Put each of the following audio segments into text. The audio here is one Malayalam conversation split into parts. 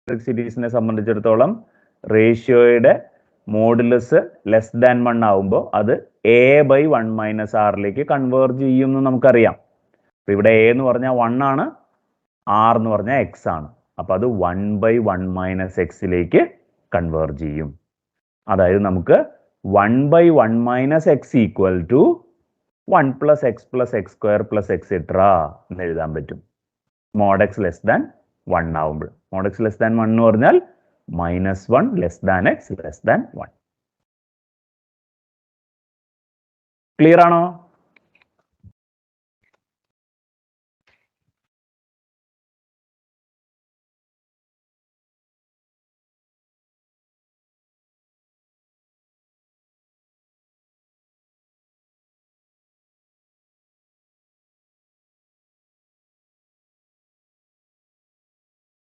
ജോമെട്രിക് സീരീസിനെ സംബന്ധിച്ചിടത്തോളം റേഷ്യോയുടെ മോഡുലസ് ലെസ് ദാൻ 1 ആവുമ്പോൾ അത് a/1 - r കൺവേർജ് ചെയ്യും എന്ന് നമുക്കറിയാം. അപ്പൊ ഇവിടെ a എന്ന് പറഞ്ഞാൽ 1 ആണ്, r എന്ന് പറഞ്ഞാൽ x ആണ്. അപ്പൊ അത് 1/1 - x കൺവേർജ് ചെയ്യും. അതായത് നമുക്ക് 1/1 - x equal to 1 + x + x² + etc. എന്ന് എഴുതാൻ പറ്റും. mod x ലെസ് ദാൻ 1 ആവുമ്പോൾ. mod x ലെസ് ദാൻ 1 എന്ന് പറഞ്ഞാൽ -1 less than x less than 1. Clear ആണോ?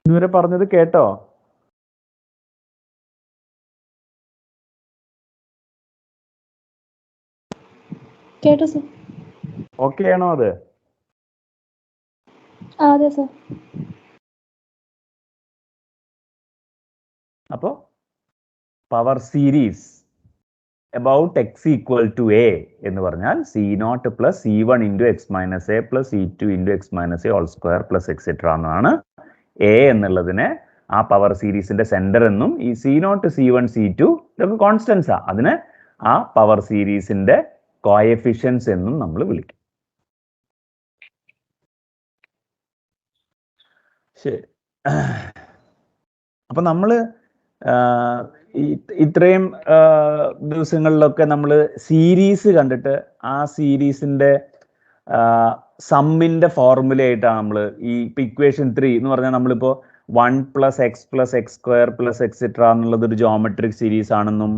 ഇതുവരെ പറഞ്ഞത് കേട്ടോ? കേട്ടോ സർ. ഓക്കെ ആണോ അത്? അതെ സർ. അപ്പോ power series about x equal to a എന്ന് പറഞ്ഞാൽ c0 + c1 × x - a + c2 × x - a all square + etc. എന്നാണ്. a എന്നുള്ളതിനെ ആ പവർ സീരീസിന്റെ സെന്റർ എന്നും ഈ c0 c1 c2 ഇതൊക്കെ കോൺസ്റ്റൻസ് ആ, അതിനെ ആ പവർ സീരീസിന്റെ കോഎഫിഷ്യൻസ് എന്നും നമ്മൾ വിളിക്കും. ശരി. അപ്പൊ നമ്മള് ഇത്രയും ദിവസങ്ങളിലൊക്കെ നമ്മൾ സീരീസ് കണ്ടിട്ട് ആ സീരീസിന്റെ സമ്മിന്റെ ഫോർമുല ആയിട്ടാണ് നമ്മൾ ഈ ഇക്വേഷൻ 3 എന്ന് പറഞ്ഞാൽ നമ്മളിപ്പോ 1 + x + x² + etc. എന്നുള്ളത് ഒരു ജോമെട്രിക് സീരീസ് ആണെന്നും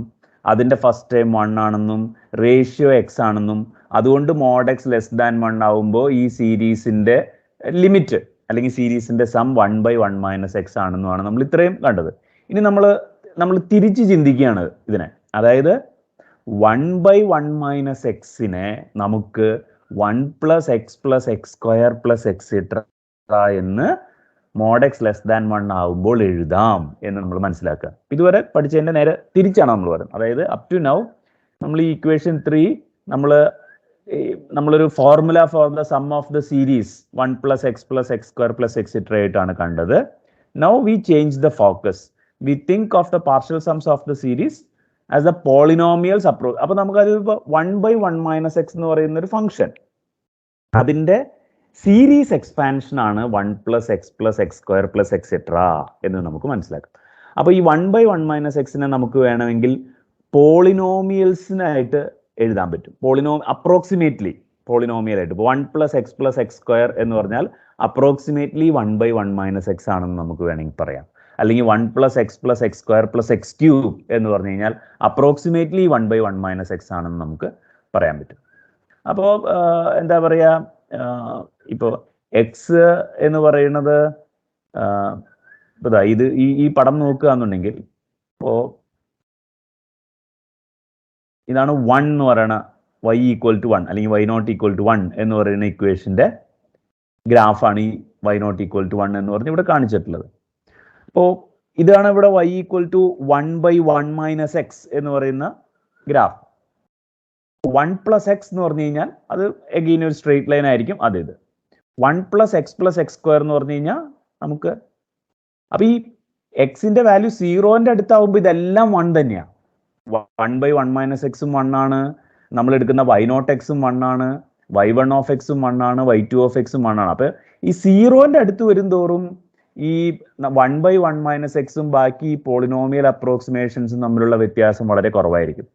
അതിന്റെ ഫസ്റ്റ് ടൈം 1 ആണെന്നും റേഷ്യോ x ആണെന്നും അതുകൊണ്ട് mod x ലെസ് ദാൻ 1 ആവുമ്പോൾ ഈ സീരീസിന്റെ ലിമിറ്റ് അല്ലെങ്കിൽ സീരീസിന്റെ സം 1/1 - x ആണെന്നുമാണ് നമ്മൾ ഇത്രയും കണ്ടത്. ഇനി നമ്മൾ തിരിച്ച് ചിന്തിക്കുകയാണ് ഇതിനെ. അതായത് 1/1 - x-നെ നമുക്ക് 1 + x + x² + etc. എന്ന് mod x ലെസ് ദാൻ 1 ആവുമ്പോൾ എഴുതാം എന്ന് നമ്മൾ മനസ്സിലാക്കുക. ഇതുവരെ പഠിച്ചതിന്റെ നേരെ തിരിച്ചാണ് നമ്മൾ പറയുന്നത്. അതായത് അപ് ടു നൗ നമ്മൾ ഈ ഇക്വേഷൻ 3 നമ്മളൊരു formula for the sum of the series 1 + x + x² + etc. ആയിട്ടാണ് കണ്ടത്. Now we change the focus. We think of the partial sums of the series as the polynomials approach. അപ്പോൾ നമുക്കത് 1/1 - x എന്ന് പറയുന്ന ഒരു ഫംഗ്ഷൻ, അതിന്റെ സീരീസ് എക്സ്പാൻഷൻ ആണ് 1 + x + x² + etc. എന്ന് നമുക്ക് മനസ്സിലാക്കാം. അപ്പോൾ ഈ 1/1 - x-നെ നമുക്ക് വേണമെങ്കിൽ പോളിനോമിയൽസിനായിട്ട് എഴുതാൻ പറ്റും. അപ്രോക്സിമേറ്റ്ലി പോളിനോമിയൽ ആയിട്ട്. ഇപ്പോൾ 1 + x + x² എന്ന് പറഞ്ഞാൽ അപ്രോക്സിമേറ്റ്ലി 1/1 - x ആണെന്ന് നമുക്ക് വേണമെങ്കിൽ പറയാം. അല്ലെങ്കിൽ 1 + x + x² + x³ എന്ന് പറഞ്ഞു കഴിഞ്ഞാൽ അപ്രോക്സിമേറ്റ്ലി 1/1 - x ആണെന്ന് നമുക്ക് പറയാൻ പറ്റും. അപ്പോൾ എന്താ പറയുക, ഇപ്പോൾ എക്സ് എന്ന് പറയുന്നത് ഇത് ഈ പടം നോക്കുകയാണെന്നുണ്ടെങ്കിൽ ഇപ്പോൾ ഇതാണ് 1 എന്ന് പറയുന്ന y = 1 അല്ലെങ്കിൽ y0 = 1 എന്ന് പറയുന്ന ഇക്വേഷന്റെ ഗ്രാഫാണ് ഈ y0 = 1 എന്ന് പറഞ്ഞ് ഇവിടെ കാണിച്ചിട്ടുള്ളത്. അപ്പോൾ ഇതാണ് ഇവിടെ y = 1/1 - x എന്ന് പറയുന്ന ഗ്രാഫ്. 1 + x എന്ന് പറഞ്ഞു കഴിഞ്ഞാൽ അത് എഗെയിൻ ഒരു സ്ട്രെയിറ്റ് ലൈൻ ആയിരിക്കും. ഇത് 1 + x + x² എന്ന് പറഞ്ഞു കഴിഞ്ഞാൽ നമുക്ക് അപ്പൊ ഈ എക്സിന്റെ വാല്യൂ 0ന്റെ അടുത്താവുമ്പോൾ ഇതെല്ലാം 1 തന്നെയാണ്. 1/1 - x ഉം 1 ആണ്, നമ്മൾ എടുക്കുന്ന y0 x ഉം 1 ആണ്, y1 of x ഉം 1 ആണ്, y2 of x ഉം 1 ആണ്. അപ്പൊ ഈ 0ന്റെ അടുത്ത് വരും തോറും ഈ 1/1 - x ഉം ബാക്കി പോളിനോമിയൽ അപ്രോക്സിമേഷൻസും തമ്മിലുള്ള വ്യത്യാസം വളരെ കുറവായിരിക്കും.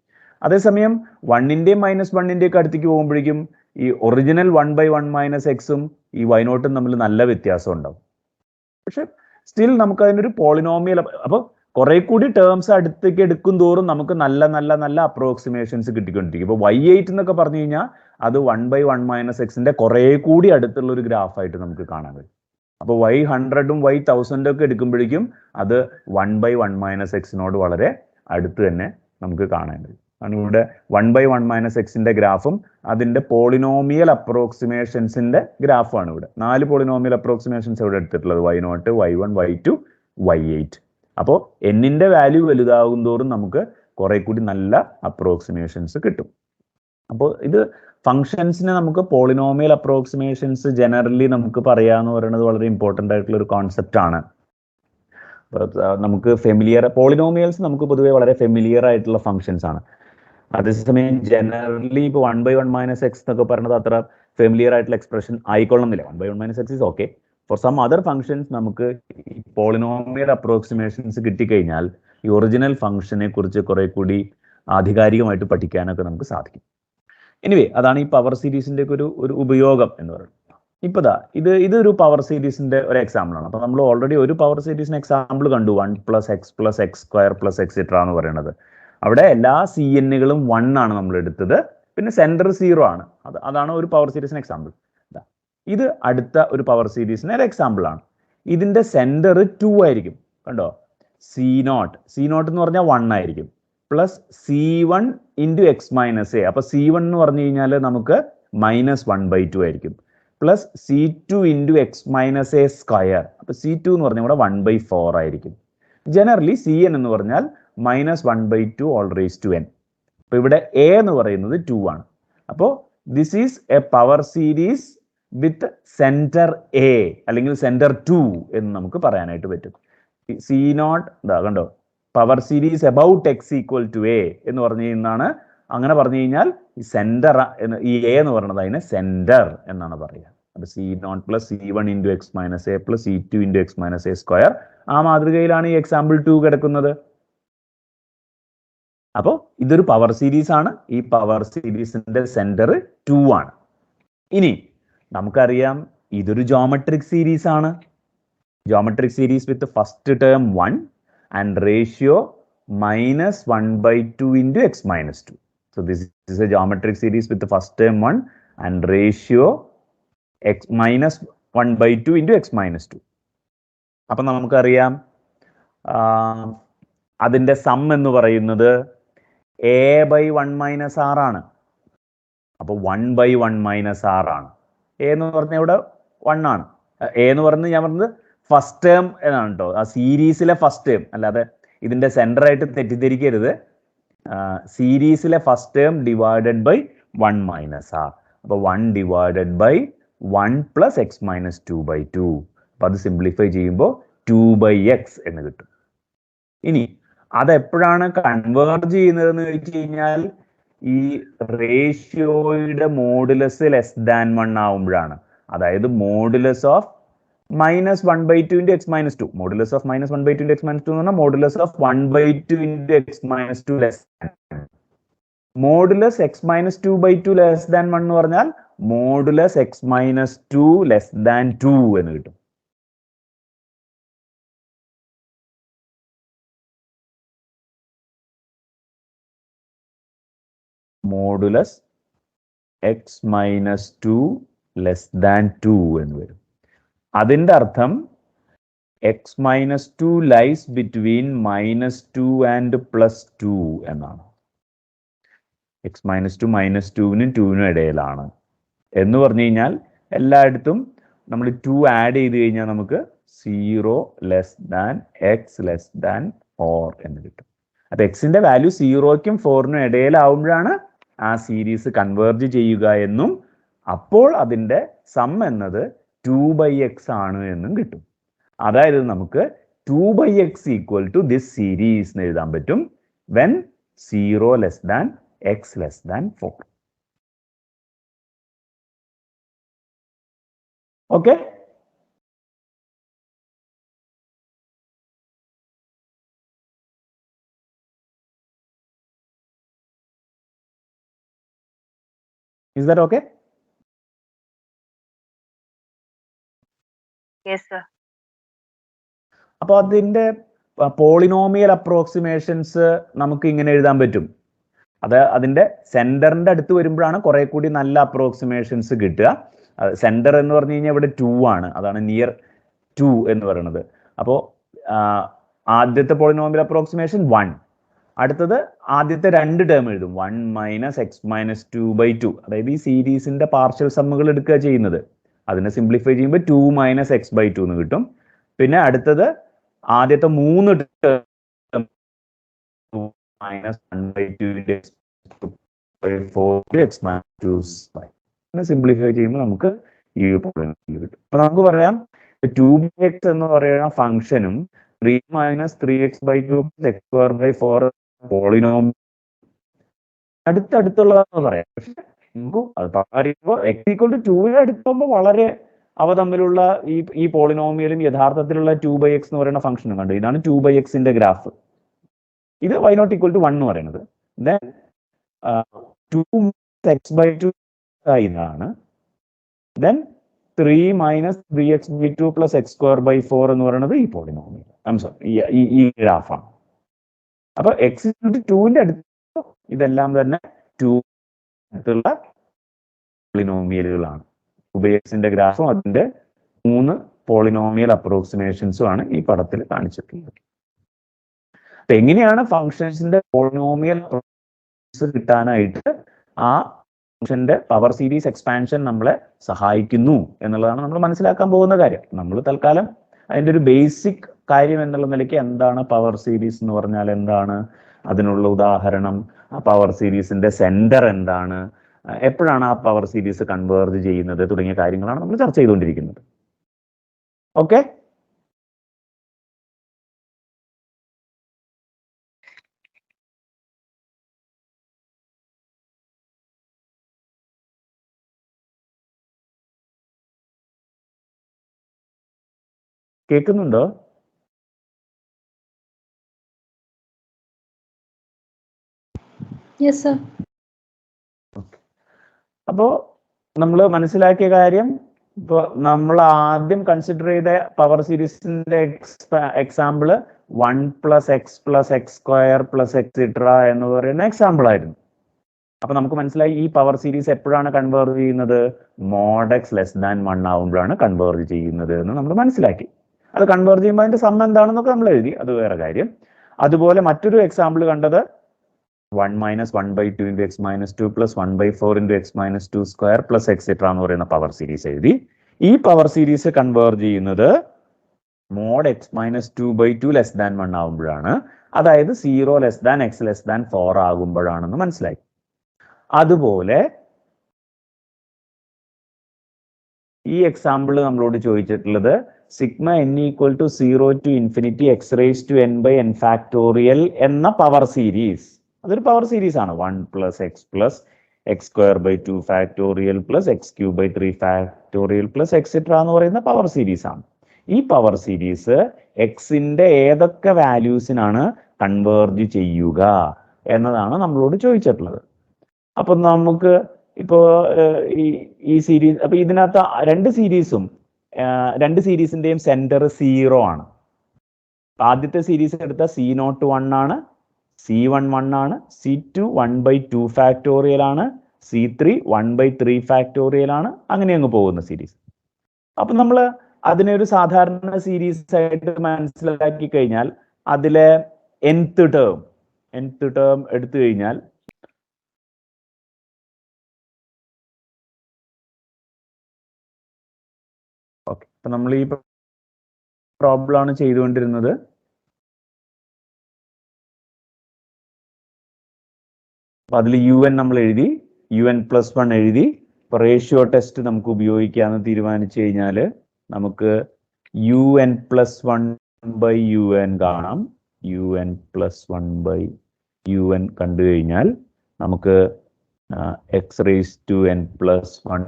അതേസമയം 1ന്റെയും -1ന്റെയും ഒക്കെ അടുത്തേക്ക് പോകുമ്പോഴേക്കും ഈ ഒറിജിനൽ 1/1 - x ഉം ഈ y0 തമ്മിൽ നല്ല വ്യത്യാസം ഉണ്ടാവും. പക്ഷെ സ്റ്റിൽ നമുക്ക് അതിനൊരു പോളിനോമിയൽ, അപ്പൊ കുറെ കൂടി ടേംസ് അടുത്തേക്ക് എടുക്കും തോറും നമുക്ക് നല്ല നല്ല നല്ല അപ്രോക്സിമേഷൻസ് കിട്ടിക്കൊണ്ടിരിക്കും. ഇപ്പൊ y8 എന്നൊക്കെ പറഞ്ഞു കഴിഞ്ഞാൽ അത് 1/1 - x-ന്റെ കുറെ കൂടി അടുത്തുള്ള ഒരു ഗ്രാഫായിട്ട് നമുക്ക് കാണാൻ കഴിയും. അപ്പോൾ y100ഉം y1000 ഒക്കെ എടുക്കുമ്പോഴേക്കും അത് 1/1 - x-നോട് വളരെ അടുത്ത് തന്നെ നമുക്ക് കാണാൻ കഴിയും. ഇവിടെ 1/1 - x-ന്റെ ഗ്രാഫും അതിന്റെ പോളിനോമിയൽ അപ്രോക്സിമേഷൻസിന്റെ ഗ്രാഫാണ് ഇവിടെ. 4 പോളിനോമിയൽ അപ്രോക്സിമേഷൻസ് ഇവിടെ എടുത്തിട്ടുള്ളത്, y0, y1, y2, y8. അപ്പോൾ എന്നിന്റെ വാല്യൂ വലുതാകും തോറും നമുക്ക് കുറെ കൂടി നല്ല അപ്രോക്സിമേഷൻസ് കിട്ടും. അപ്പോൾ ഇത് ഫങ്ഷൻസിനെ നമുക്ക് പോളിനോമിയൽ അപ്രോക്സിമേഷൻസ് ജനറലി നമുക്ക് പറയാന്ന് പറയുന്നത് വളരെ ഇമ്പോർട്ടൻ്റ് ആയിട്ടുള്ള ഒരു കോൺസെപ്റ്റ് ആണ്. നമുക്ക് ഫെമിലിയർ പോളിനോമിയൽസ് നമുക്ക് പൊതുവെ വളരെ ഫെമിലിയർ ആയിട്ടുള്ള ഫങ്ഷൻസ് ആണ്. അതേസമയം ജനറലി ഇപ്പോൾ 1/1 - x എന്നൊക്കെ പറയുന്നത് അത്ര ഫെമിലിയർ ആയിട്ടുള്ള എക്സ്പ്രഷൻ ആയിക്കൊള്ളുന്നില്ല. 1/1 - x is okay. For some other functions നമുക്ക് ഈ പോളിനോമിയൽ അപ്രോക്സിമേഷൻസ് കിട്ടിക്കഴിഞ്ഞാൽ ഈ ഒറിജിനൽ ഫംഗ്ഷനെ കുറിച്ച് കുറെ കൂടി ആധികാരികമായിട്ട് പഠിക്കാനൊക്കെ നമുക്ക് സാധിക്കും. എനിവേ അതാണ് ഈ പവർ സീരീസിന്റെ ഒരു ഉപയോഗം എന്ന് പറയുന്നത്. ഇപ്പതാ ഇതൊരു പവർ സീരീസിന്റെ ഒരു എക്സാമ്പിൾ ആണ്. അപ്പൊ നമ്മൾ ഓൾറെഡി ഒരു പവർ സീരീസിന് എക്സാമ്പിൾ കണ്ടു, 1 + x + x² + എക്സെട്ര എന്ന് പറയുന്നത്. അവിടെ എല്ലാ CNകളും 1 ആണ് നമ്മൾ എടുത്തത്, പിന്നെ സെന്റർ 0 ആണ്. അതാണ് ഒരു പവർ സീരീസിന് എക്സാമ്പിൾ. ഇത് അടുത്ത ഒരു പവർ സീരീസിന് ഒരു എക്സാമ്പിൾ ആണ്. ഇതിന്റെ സെന്റർ 2 ആയിരിക്കും. കണ്ടോ, C0 എന്ന് പറഞ്ഞാൽ 1 ആയിരിക്കും, പ്ലസ് C1 × x - a. അപ്പൊ C1 എന്ന് പറഞ്ഞു കഴിഞ്ഞാൽ നമുക്ക് -1/2 ആയിരിക്കും, പ്ലസ് C2 × x - a². അപ്പൊ C2 എന്ന് പറഞ്ഞാൽ ഇവിടെ 1/4 ആയിരിക്കും. ജനറലി Cn എന്ന് പറഞ്ഞാൽ -1/2 n. അപ്പൊ ഇവിടെ a എന്ന് പറയുന്നത് 2 ആണ്. അപ്പോൾ this is a power series with centre a അല്ലെങ്കിൽ സെന്റർ 2 എന്ന് നമുക്ക് പറയാനായിട്ട് പറ്റും. C0 കണ്ടോ, power series about x = a എന്ന് പറഞ്ഞു കഴിഞ്ഞാൽ, അങ്ങനെ പറഞ്ഞു കഴിഞ്ഞാൽ ഈ സെന്റർ ഈ a എന്ന് പറയുന്നത് അതിനെ സെന്റർ എന്നാണ് പറയുക. അപ്പൊ C0 + C1 × x - a + C2 × x - a². ആ മാതൃകയിലാണ് ഈ എക്സാമ്പിൾ 2 കിടക്കുന്നത്. അപ്പോൾ ഇതൊരു പവർ സീരീസ് ആണ്. ഈ പവർ സീരീസിന്റെ സെന്റർ 2 ആണ്. ഇനി നമുക്കറിയാം ഇതൊരു ജോമെട്രിക് സീരീസ് ആണ്. Geometric series with first term 1 and ratio -1/2 × x - 2. So this is a geometric series with the first term 1 and ratio -1/2 × x - 2. അപ്പൊ നമുക്കറിയാം അതിന്റെ സം എന്ന് പറയുന്നത് a/1 - r ആണ്. അപ്പൊ 1/1 - r ആണ്. a എന്ന് പറഞ്ഞാൽ ഇവിടെ 1 ആണ്. a എന്ന് പറയുന്നത് ഞാൻ പറഞ്ഞത് ഫസ്റ്റ് ടേം എന്നാണ് കേട്ടോ, ആ സീരീസിലെ ഫസ്റ്റ് ടേം, അല്ലാതെ ഇതിന്റെ സെന്റർ ആയിട്ട് തെറ്റിദ്ധരിക്കരുത്. സീരീസിലെ first term divided by 1 - r. അപ്പൊ 1/1 + x - 2/2. അപ്പൊ അത് സിംപ്ലിഫൈ ചെയ്യുമ്പോൾ 2/x എന്ന് കിട്ടും. ഇനി അതെപ്പോഴാണ് കൺവേർജ് ചെയ്യുന്നതെന്ന് ചോദിച്ചു കഴിഞ്ഞാൽ ഈ റേഷ്യോയുടെ മോഡുലസ് <1 ആവുമ്പോഴാണ്. അതായത് modulus of -1/2 × x - 2. Modulus of -1/2 × x - 2 എന്ന് പറഞ്ഞാൽ modulus of 1/2 × x - 2 less. Modulus x - 2/2 <1 എന്ന് പറഞ്ഞാൽ മോഡുലസ് x - 2 <2 എന്ന് കിട്ടും. മോഡുലസ് x - 2 <2 എന്ന് വരും. അതിന്റെ അർത്ഥം x - 2 ലൈസ് ബിറ്റ്വീൻ -2 and +2 എന്നാണ്. x - 2 -2നും 2നും ഇടയിലാണ് എന്ന് പറഞ്ഞു കഴിഞ്ഞാൽ എല്ലായിടത്തും നമ്മൾ 2 ആഡ് ചെയ്ത് കഴിഞ്ഞാൽ നമുക്ക് 0 x <4 എന്ന് കിട്ടും. അപ്പൊ എക്സിന്റെ വാല്യൂ 0ക്കും 4നും ഇടയിലാവുമ്പോഴാണ് ആ സീരീസ് കൺവേർജ് ചെയ്യുക എന്നും അപ്പോൾ അതിന്റെ സം എന്നത് 2/x ആണ് എന്നും കിട്ടും. അതായത് നമുക്ക് 2/x = ദിസ് സീരീസ് എന്ന് എഴുതാൻ പറ്റും when 0 x <4. Okay, is that okay? Yes, sir. അപ്പോൾ അതിന്റെ പോളിനോമിയൽ അപ്രോക്സിമേഷൻസ് നമുക്ക് ഇങ്ങനെ എഴുതാൻ പറ്റും. അതിന്റെ സെന്ററിന്റെ അടുത്ത് വരുമ്പോഴാണ് കുറെ കൂടി നല്ല അപ്രോക്സിമേഷൻസ് കിട്ടുക. സെന്റർ എന്ന് പറഞ്ഞു കഴിഞ്ഞാൽ ഇവിടെ 2 ആണ്, അതാണ് നിയർ 2 എന്ന് പറയുന്നത്. അപ്പോൾ ആദ്യത്തെ പോളിനോമിയൽ അപ്രോക്സിമേഷൻ 1, അടുത്തത് ആദ്യത്തെ 2 ടേം എഴുതും 1 - x - 2/2. അതായത് ഈ സീരീസിന്റെ പാർഷ്യൽ സമ്മുകൾ എടുക്കുക ചെയ്യുന്നത്. അതിനെ സിംപ്ലിഫൈ ചെയ്യുമ്പോൾ 2 - x/2 എന്ന് കിട്ടും. പിന്നെ അടുത്തത് ആദ്യത്തെ 3 മൈനസ് 1/2 സിംപ്ലിഫൈ ചെയ്യുമ്പോൾ നമുക്ക് ഈ പോളിനോമിയൽ കിട്ടും. അപ്പൊ നമുക്ക് പറയാം 2x എന്ന് പറയുന്ന ഫംഗ്ഷനും 3 - 3x/2 x²/4 പോളിനോമിയൽ അടുത്തുള്ളതാണെന്ന് പറയാം. പക്ഷെ നമുക്ക് അത് പറയുമ്പോൾ x=2 അടുത്താകുമ്പോൾ വളരെ അവ തമ്മിലുള്ള ഈ പോളിനോമിയലും യഥാർത്ഥത്തിലുള്ള 2/x എന്ന് പറയുന്ന ഫംഗ്ഷനും കണ്ടു. ഇതാണ് 2/x ഗ്രാഫ്. ഇത് y≠1 എന്ന് പറയുന്നത്. ദെൻ 2x/2 ഇതാണ്. ദെൻ 3 - 3x/2 + x²/4 എന്ന് പറയുന്നത് ഈ പോളിനോമിയൽ, ഈ ഗ്രാഫാണ്. അപ്പൊ x=2ന്റെ അടുത്ത് ഇതെല്ലാം തന്നെ 2 അടുത്തുള്ള പോളിനോമിയലുകളാണ്. 2/xന്റെ ഗ്രാഫും അതിന്റെ 3 പോളിനോമിയൽ അപ്രോക്സിമേഷൻസും ആണ് ഈ പടത്തിൽ കാണിച്ചിട്ടുള്ളത്. അപ്പൊ എങ്ങനെയാണ് ഫംഗ്ഷൻസിന്റെ പോളിനോമിയൽ കിട്ടാനായിട്ട് ആ ഫംഗ്ഷന്റെ പവർ സീരീസ് എക്സ്പാൻഷൻ നമ്മളെ സഹായിക്കുന്നു എന്നുള്ളതാണ് നമ്മൾ മനസ്സിലാക്കാൻ പോകുന്ന കാര്യം. നമ്മൾ തൽക്കാലം അതിന്റെ ഒരു ബേസിക് കാര്യം എന്നുള്ള നിലയ്ക്ക് എന്താണ് പവർ സീരീസ് എന്ന് പറഞ്ഞാൽ എന്താണ്, അതിനുള്ള ഉദാഹരണം, ആ പവർ സീരീസിന്റെ സെന്റർ എന്താണ്, എപ്പോഴാണ് ആ പവർ സീരീസ് കൺവേർജ് ചെയ്യുന്നത് തുടങ്ങിയ കാര്യങ്ങളാണ് നമ്മൾ ചർച്ച ചെയ്തുകൊണ്ടിരിക്കുന്നത്. ഓക്കെ, കേൾക്കുന്നുണ്ടോ? Yes sir. അപ്പോ നമ്മൾ മനസ്സിലാക്കിയ കാര്യം, ഇപ്പൊ നമ്മൾ ആദ്യം കൺസിഡർ ചെയ്ത പവർ സീരീസിന്റെ എക്സാമ്പിള് 1 + x + x² + എക്സെട്ര എന്ന് പറയുന്ന എക്സാമ്പിൾ ആയിരുന്നു. അപ്പൊ നമുക്ക് മനസ്സിലായി ഈ പവർ സീരീസ് എപ്പോഴാണ് കൺവേർജ് ചെയ്യുന്നത്, mod x <1 ആവുമ്പോഴാണ് കൺവേർജ് ചെയ്യുന്നത് എന്ന് നമ്മൾ മനസ്സിലാക്കി. അത് കൺവേർജ് ചെയ്യുമ്പോൾ അതിന്റെ സം എന്താണെന്നൊക്കെ നമ്മൾ എഴുതി, അത് വേറെ കാര്യം. അതുപോലെ മറ്റൊരു എക്സാമ്പിൾ കണ്ടത് 1 - 1/2 × x - 2 + 1/4 × x - 2² + എക്സെട്ര എന്ന് പറയുന്ന പവർ സീരീസ് എഴുതി. ഈ പവർ സീരീസ് കൺവേർജ് ചെയ്യുന്നത് mod x - 2/2 <1 ആവുമ്പോഴാണ്, അതായത് 0 < x < 4 ആകുമ്പോഴാണെന്ന് മനസ്സിലായി. അതുപോലെ ഈ എക്സാമ്പിൾ നമ്മളോട് ചോദിച്ചിട്ടുള്ളത് സിഗ്മ n = 0 to ∞ x⁻n/n എന്ന പവർ സീരീസ്, അതൊരു പവർ സീരീസ് ആണ്. 1 + x + x²/2 + x³3 എക്സെട്ര എന്ന് പറയുന്ന പവർ സീരീസ് ആണ്. ഈ പവർ സീരീസ് എക്സിന്റെ ഏതൊക്കെ വാല്യൂസിനാണ് കൺവേർജ് ചെയ്യുക എന്നതാണ് നമ്മളോട് ചോദിച്ചിട്ടുള്ളത്. അപ്പൊ നമുക്ക് ഇപ്പോ ഈ സീരീസ്, അപ്പൊ ഇതിനകത്ത് രണ്ട് സീരീസിന്റെയും സെന്റർ 0 ആണ്. ആദ്യത്തെ സീരീസ് എടുത്ത C0 1 ആണ്, C1 1 ആണ്, C2 1/2 ആണ്, C3 1/3 ആണ്, അങ്ങനെ അങ്ങ് പോകുന്ന സീരീസ്. അപ്പൊ നമ്മൾ അതിനെ ഒരു സാധാരണ സീരീസ് ആയിട്ട് മനസ്സിലാക്കി കഴിഞ്ഞാൽ അതിലെ nth ടേം എടുത്തു കഴിഞ്ഞാൽ ഓക്കെ, അപ്പൊ നമ്മൾ ഈ പ്രോബ്ലം ആണ് ചെയ്തുകൊണ്ടിരുന്നത്. അപ്പൊ അതിൽ UN നമ്മൾ എഴുതി, UN+1 എഴുതി. ഇപ്പൊ റേഷ്യോ ടെസ്റ്റ് നമുക്ക് ഉപയോഗിക്കാമെന്ന് തീരുമാനിച്ചു കഴിഞ്ഞാൽ നമുക്ക് UN+1/UN കാണാം. UN+1/UN കണ്ടു കഴിഞ്ഞാൽ നമുക്ക് x⁻n+1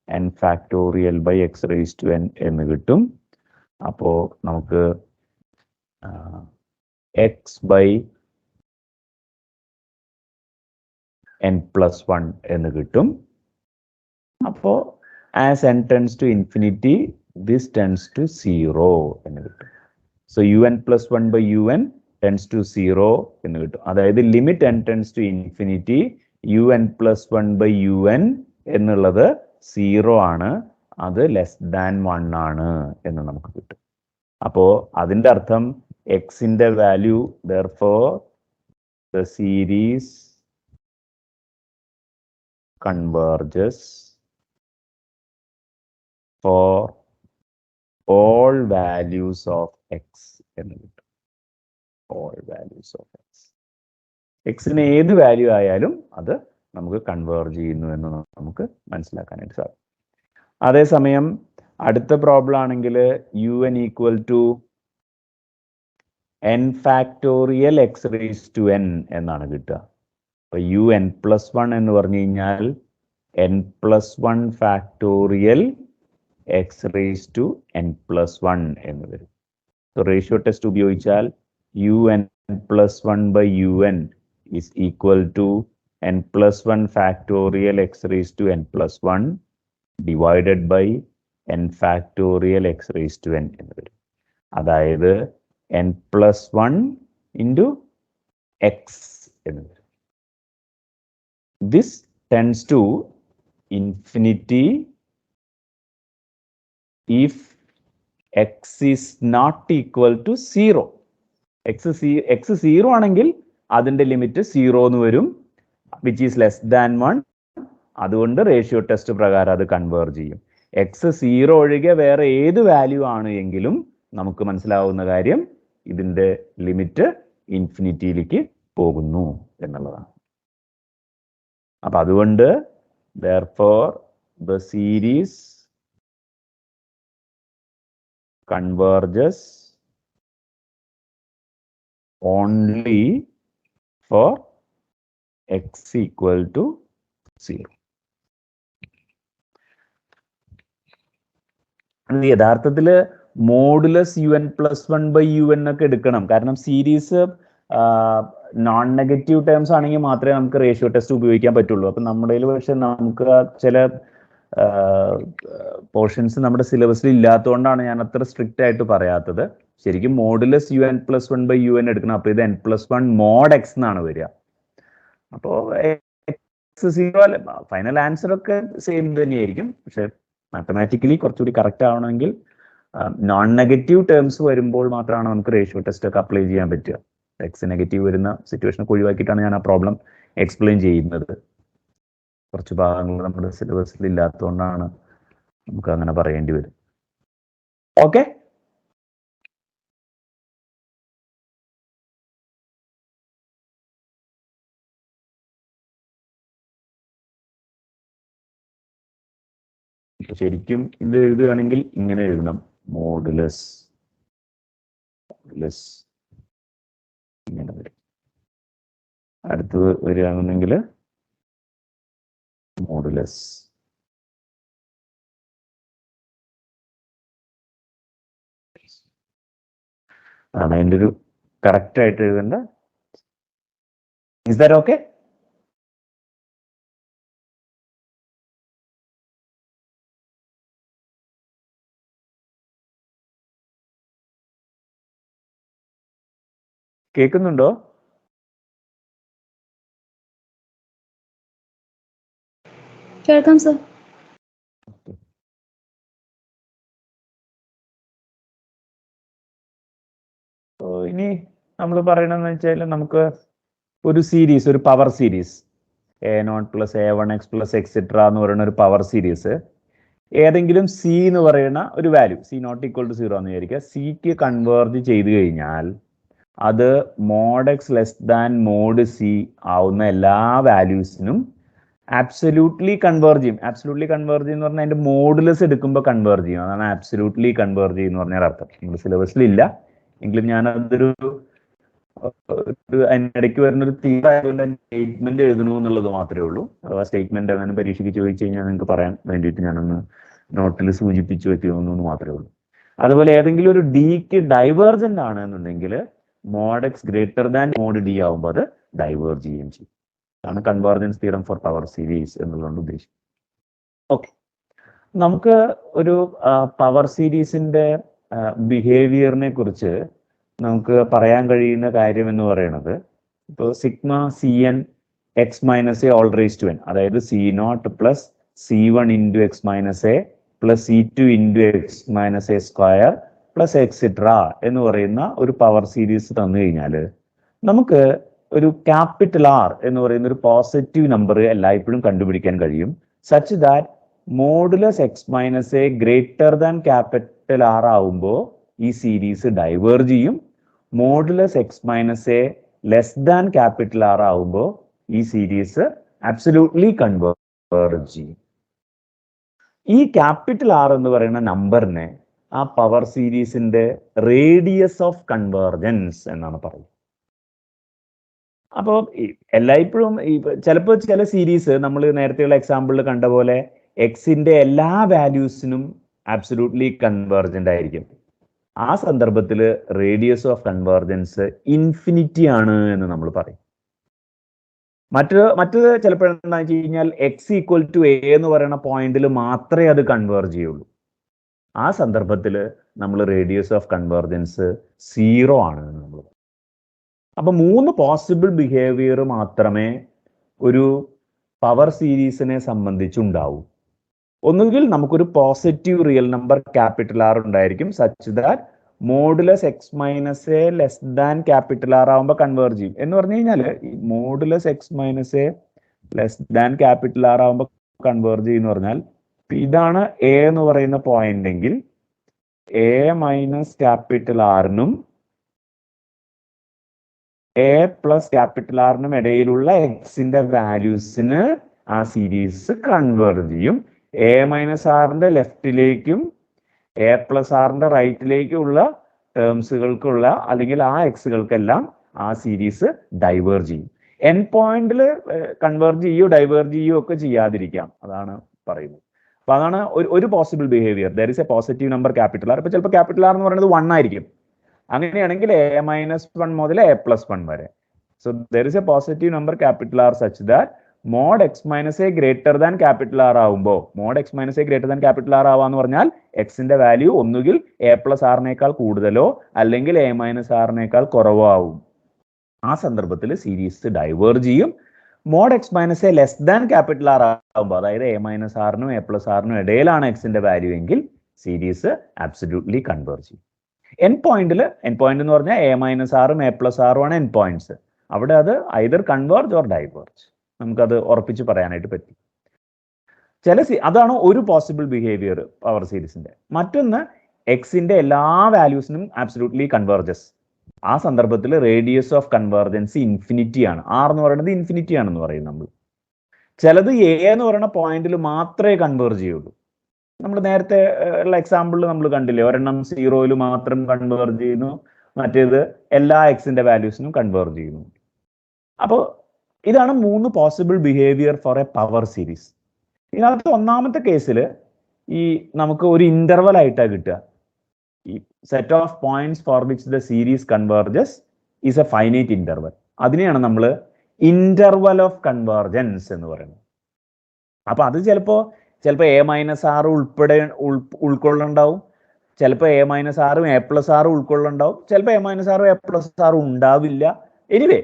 n⁻n എന്ന് കിട്ടും. അപ്പോ നമുക്ക് x/n+1 എന്ന് കിട്ടും. അപ്പോ as n tends to ∞, this tends to 0 എന്ന് കിട്ടും. So UN+1/UN tends to 0 എന്ന് കിട്ടും. അതായത് limit n tends to ∞, UN+1/UN എന്നുള്ളത് 0 ആണ്, അത് <1 ആണ് എന്ന് നമുക്ക് കിട്ടും. അപ്പോ അതിന്റെ അർത്ഥം എക്സിന്റെ value, therefore the series converges for all values of X എന്ന് കിട്ടും. All values of X. എക്സിന് ഏത് വാല്യൂ ആയാലും അത് നമുക്ക് കൺവേർജ് ചെയ്യുന്നു എന്ന് നമുക്ക് മനസ്സിലാക്കാനായിട്ട് സാധിക്കും. അതേസമയം അടുത്ത പ്രോബ്ലം ആണെങ്കിൽ u n equal to n factorial x raise to n എന്നാണ് കിട്ടുക. അപ്പൊ യു എൻ പ്ലസ് വൺ എന്ന് പറഞ്ഞു കഴിഞ്ഞാൽ n plus one factorial x raise to n plus one എന്ന് വരും. സോ റേഷ്യോ ടെസ്റ്റ് ഉപയോഗിച്ചാൽ u n plus one by u n is equal to n plus one factorial x raise to n plus one divided by n factorial x raise to n എന്ന് വരും. അതായത് n plus one into x എന്ന് വരും. This tends to infinity if x is not equal to 0. x 0 ആണെങ്കിൽ അതിന്റെ ലിമിറ്റ് 0 എന്ന് വരും, വിച്ച് ഈസ് ലെസ് ദാൻ 1. അതുകൊണ്ട് റേഷ്യോ ടെസ്റ്റ് പ്രകാരം അത് കൺവേർജ് ചെയ്യും. എക്സ് 0 ഒഴികെ വേറെ ഏത് വാല്യൂ ആണ് എങ്കിലും നമുക്ക് മനസ്സിലാവുന്ന കാര്യം ഇതിന്റെ ലിമിറ്റ് ഇൻഫിനിറ്റിയിലേക്ക് പോകുന്നു എന്നുള്ളതാണ്. അപ്പൊ അതുകൊണ്ട് therefore the series converges only for x equal to 0. യഥാർത്ഥത്തിൽ modulus u n plus one by u n ഒക്കെ എടുക്കണം. കാരണം സീരീസ് നോൺ നെഗറ്റീവ് ടേംസ് ആണെങ്കിൽ മാത്രമേ നമുക്ക് റേഷ്യോ ടെസ്റ്റ് ഉപയോഗിക്കാൻ പറ്റുള്ളൂ. അപ്പം നമ്മുടെ പക്ഷെ നമുക്ക് ചില പോർഷൻസ് നമ്മുടെ സിലബസിൽ ഇല്ലാത്തതുകൊണ്ടാണ് ഞാൻ അത്ര സ്ട്രിക്റ്റ് ആയിട്ട് പറയാത്തത്. ശരിക്കും modulus u n plus one by u n എടുക്കണം. അപ്പോൾ ഇത് n plus one mod x എന്നാണ് വരിക. അപ്പോൾ എക്സ് 0 അല്ല, ഫൈനൽ ആൻസർ ഒക്കെ സെയിം തന്നെയായിരിക്കും. പക്ഷെ മാത്തമാറ്റിക്കലി കുറച്ചുകൂടി കറക്റ്റ് ആവണമെങ്കിൽ നോൺ നെഗറ്റീവ് ടേംസ് വരുമ്പോൾ മാത്രമാണ് നമുക്ക് റേഷ്യോ ടെസ്റ്റ് ഒക്കെ അപ്ലൈ ചെയ്യാൻ പറ്റുക. എക്സ് നെഗറ്റീവ് വരുന്ന സിറ്റുവേഷനൊക്കെ ഒഴിവാക്കിയിട്ടാണ് ഞാൻ ആ പ്രോബ്ലം എക്സ്പ്ലെയിൻ ചെയ്യുന്നത്. കുറച്ച് ഭാഗങ്ങൾ നമ്മുടെ സിലബസിൽ ഇല്ലാത്തതുകൊണ്ടാണ് നമുക്ക് അങ്ങനെ പറയേണ്ടി വരും. ഓക്കെ, ശരിക്കും ഇത് എഴുതുകയാണെങ്കിൽ ഇങ്ങനെ എഴുതണം, മോഡുലസ് ഇങ്ങനെ വരും. അടുത്ത് വരികയാണെന്നുണ്ടെങ്കിൽ മോഡുലസ് ആണ് അതിൻ്റെ ഒരു കറക്റ്റ് ആയിട്ട് എഴുതേണ്ട. Is that okay? കേൾക്കുന്നുണ്ടോ? കേൾക്കാം സർ. ഇനി നമ്മൾ പറയണമെന്ന് വെച്ചാൽ നമുക്ക് ഒരു സീരീസ്, ഒരു power series A0 plus A1x plus etcetera എന്ന് പറയുന്ന ഒരു പവർ സീരീസ് ഏതെങ്കിലും സി എന്ന് പറയുന്ന ഒരു value, c not equal to 0 എന്ന് വിചാരിക്കുക, സിക്ക് കൺവേർജ് ചെയ്ത് കഴിഞ്ഞാൽ അത് mod x less than mod c ആവുന്ന എല്ലാ വാല്യൂസിനും ആബ്സല്യൂട്ട്ലി കൺവേർജ് ചെയ്യും. ആബ്സല്യൂട്ട്ലി കൺവേർജ് ചെയ്യുന്ന പറഞ്ഞാൽ അതിന്റെ മോഡുലസ് എടുക്കുമ്പോൾ കൺവേർജ് ചെയ്യും. അതാണ് ആബ്സല്യൂട്ട്ലി കൺവേർജ് ചെയ്യുന്ന പറഞ്ഞാൽ അർത്ഥം. നമ്മുടെ സിലബസിലില്ല എങ്കിലും ഞാനതൊരു അതിനിടയ്ക്ക് വരുന്നൊരു തീരായുള്ള സ്റ്റേറ്റ്മെന്റ് എഴുതണു എന്നുള്ളത് മാത്രമേ ഉള്ളൂ. അഥവാ സ്റ്റേറ്റ്മെന്റ് അങ്ങനെ പരീക്ഷയ്ക്ക് ചോദിച്ചു കഴിഞ്ഞാൽ നിങ്ങൾക്ക് പറയാൻ വേണ്ടിയിട്ട് ഞാനൊന്ന് നോട്ടിൽ സൂചിപ്പിച്ചു വെക്കുന്നു എന്ന് മാത്രമേ ഉള്ളൂ. അതുപോലെ ഏതെങ്കിലും ഒരു ഡിക്ക് ഡൈവേർജന്റ് ആണ് എന്നുണ്ടെങ്കിൽ mod x greater than mod d ആവുമ്പോൾ അത് ഡൈവേർജ് ചെയ്യുകയും ചെയ്യും. അതാണ് convergence theorem for power series എന്നുള്ളതുകൊണ്ട് ഉദ്ദേശിക്കുന്നത്. ഓക്കെ, നമുക്ക് ഒരു പവർ സീരീസിന്റെ ബിഹേവിയറിനെ കുറിച്ച് നമുക്ക് പറയാൻ കഴിയുന്ന കാര്യം എന്ന് പറയുന്നത്, ഇപ്പോൾ sigma C N X minus A whole raise to N, അതായത് C naught plus C1 into x minus a plus C2 into x minus a square plus etcetera എന്ന് പറയുന്ന ഒരു പവർ സീരീസ് തന്നു കഴിഞ്ഞാൽ നമുക്ക് ഒരു ക്യാപിറ്റൽ ആർ എന്ന് പറയുന്ന ഒരു പോസിറ്റീവ് നമ്പർ എല്ലായ്പ്പോഴും കണ്ടുപിടിക്കാൻ കഴിയും. Such that modulus X minus a greater than capital R ആവുമ്പോൾ ഈ സീരീസ് ഡൈവേർജ് ചെയ്യും. Modulus X minus A less than capital R ആവുമ്പോൾ ഈ സീരീസ് അബ്സല്യൂട്ട്ലി കൺവേർജ് ചെയ്യും. ഈ ക്യാപിറ്റൽ ആർ എന്ന് പറയുന്ന നമ്പറിനെ ആ പവർ സീരീസിന്റെ റേഡിയസ് ഓഫ് കൺവേർജൻസ് എന്നാണ് പറയുന്നത്. അപ്പോൾ എല്ലായ്പ്പോഴും ചിലപ്പോൾ ചില സീരീസ് നമ്മൾ നേരത്തെയുള്ള എക്സാമ്പിളിൽ കണ്ട പോലെ എക്സിന്റെ എല്ലാ വാല്യൂസിനും അബ്സല്യൂട്ട്ലി കൺവേർജന്റ് ആയിരിക്കും. ആ സന്ദർഭത്തിൽ റേഡിയസ് ഓഫ് കൺവേർജൻസ് ഇൻഫിനിറ്റി ആണ് എന്ന് നമ്മൾ പറയും. മറ്റത് ചിലപ്പോഴെന്താ വെച്ച് കഴിഞ്ഞാൽ എക്സ് ഈക്വൽ ടു എ എന്ന് പറയുന്ന പോയിന്റിൽ മാത്രമേ അത് കൺവേർജ് ചെയ്യുള്ളൂ. ആ സന്ദർഭത്തിൽ നമ്മൾ റേഡിയസ് ഓഫ് കൺവേർജൻസ് 0 ആണ് എന്ന് നമ്മൾ പറയും. അപ്പൊ 3 പോസിബിൾ ബിഹേവിയർ മാത്രമേ ഒരു പവർ സീരീസിനെ സംബന്ധിച്ചുണ്ടാവൂ. ഒന്നുകിൽ നമുക്കൊരു positive real number capital R ഉണ്ടായിരിക്കും such that modulus X minus A less than capital R ആവുമ്പോൾ കൺവേർജ് ചെയ്യും. എന്ന് പറഞ്ഞു കഴിഞ്ഞാൽ modulus X minus A less than capital R ആവുമ്പോൾ കൺവേർജ് ചെയ്യുന്ന പറഞ്ഞാൽ ഇതാണ് എ എന്ന് പറയുന്ന പോയിന്റ് എങ്കിൽ എ മൈനസ് ക്യാപിറ്റൽ ആറിനും എ പ്ലസ് ക്യാപിറ്റൽ ആറിനും ഇടയിലുള്ള എക്സിന്റെ വാല്യൂസിന് ആ സീരീസ് കൺവേർജ് ചെയ്യും. എ മൈനസ് ആറിന്റെ ലെഫ്റ്റിലേക്കും എ പ്ലസ് ആറിന്റെ റൈറ്റിലേക്കുള്ള ടേംസുകൾക്കുള്ള അല്ലെങ്കിൽ ആ എക്സുകൾക്കെല്ലാം ആ സീരീസ് ഡൈവേർജ് ചെയ്യും. എൻ പോയിന്റിൽ കൺവേർജ് ചെയ്യോ ഡൈവേർജ് ചെയ്യോ ഒക്കെ ചെയ്യാതിരിക്കാം, അതാണ് പറയുന്നത്. അപ്പൊ അതാണ് ഒരു possible behaviour. There is a positive number capital R. ഇപ്പൊ ചിലപ്പോൾ ക്യാപിറ്റൽ ആർ എന്ന് പറയുന്നത് 1 ആയിരിക്കും. അങ്ങനെയാണെങ്കിൽ എ മൈനസ് 1 മുതൽ എ പ്ലസ് 1 വരെ. So there is a positive number capital R such that mod x minus a greater than capital R ആവുമ്പോൾ, mod x minus a greater than capital R ആവാന്ന് പറഞ്ഞാൽ എക്സിന്റെ വാല്യൂ ഒന്നുകിൽ എ പ്ലസ് ആറിനേക്കാൾ കൂടുതലോ അല്ലെങ്കിൽ എ മൈനസ് ആറിനേക്കാൾ കുറവോ ആവും. ആ സന്ദർഭത്തിൽ സീരീസ് ഡൈവേർജ് ചെയ്യും. Mod x minus A less than capital R ആവുമ്പോൾ, അതായത് എ മൈനസ് ആറിനും എ പ്ലസ് ആറിനും ഇടയിലാണ് എക്സിന്റെ വാല്യൂ എങ്കിൽ സീരീസ് അബ്സല്യൂട്ട്ലി കൺവേർജ് ചെയ്യും. എൻ പോയിന്റ് എന്ന് പറഞ്ഞാൽ എ മൈനസ് ആറും എ പ്ലസ് ആറും ആണ് എൻ പോയിന്റ്സ്. അവിടെ അത് ഐദർ കൺവേർജ് ഓർ ഡൈവേർജ്, നമുക്കത് ഉറപ്പിച്ച് പറയാനായിട്ട് പറ്റും. അതാണ് ഒരു പോസിബിൾ ബിഹേവിയർ പവർ സീരീസിന്റെ. മറ്റൊന്ന് എക്സിന്റെ എല്ലാ വാല്യൂസിനും അബ്സല്യൂട്ട്ലി കൺവേർജസ്. ആ സന്ദർഭത്തിൽ റേഡിയസ് ഓഫ് കൺവേർജൻസ് ഇൻഫിനിറ്റി ആണ്. ആർ എന്ന് പറയുന്നത് ഇൻഫിനിറ്റി ആണെന്ന് പറയും നമ്മൾ. ചിലത് എ എന്ന് പറയുന്ന പോയിന്റിൽ മാത്രമേ കൺവേർജ് ചെയ്യുള്ളൂ. നമ്മൾ നേരത്തെ ഉള്ള എക്സാമ്പിളിൽ നമ്മൾ കണ്ടില്ലേ, ഒരെണ്ണം 0യിൽ മാത്രം കൺവേർജ് ചെയ്യുന്നു, മറ്റേത് എല്ലാ എക്സിന്റെ വാല്യൂസിനും കൺവേർജ് ചെയ്യുന്നു. അപ്പോൾ ഇതാണ് 3 possible behaviour for a power series. ഇതിനകത്ത് ഒന്നാമത്തെ കേസിൽ ഈ നമുക്ക് ഒരു ഇന്റർവൽ ആയിട്ടാണ് കിട്ടുക. ഈ set of points for which the series converges is a finite interval. അതിനെയാണ് നമ്മൾ ഇന്റർവൽ ഓഫ് കൺവേർജൻസ് എന്ന് പറയുന്നത്. അപ്പൊ അത് ചിലപ്പോൾ എ മൈനസ് ആർ ഉൾക്കൊള്ളുണ്ടാവും, ചിലപ്പോൾ എ മൈനസ് ആറും എ പ്ലസ് ആറും ഉൾക്കൊള്ളുണ്ടാവും, ചിലപ്പോൾ എ മൈനസ് ആറും എ പ്ലസ് ആറും ഉണ്ടാവില്ല. എനിവേ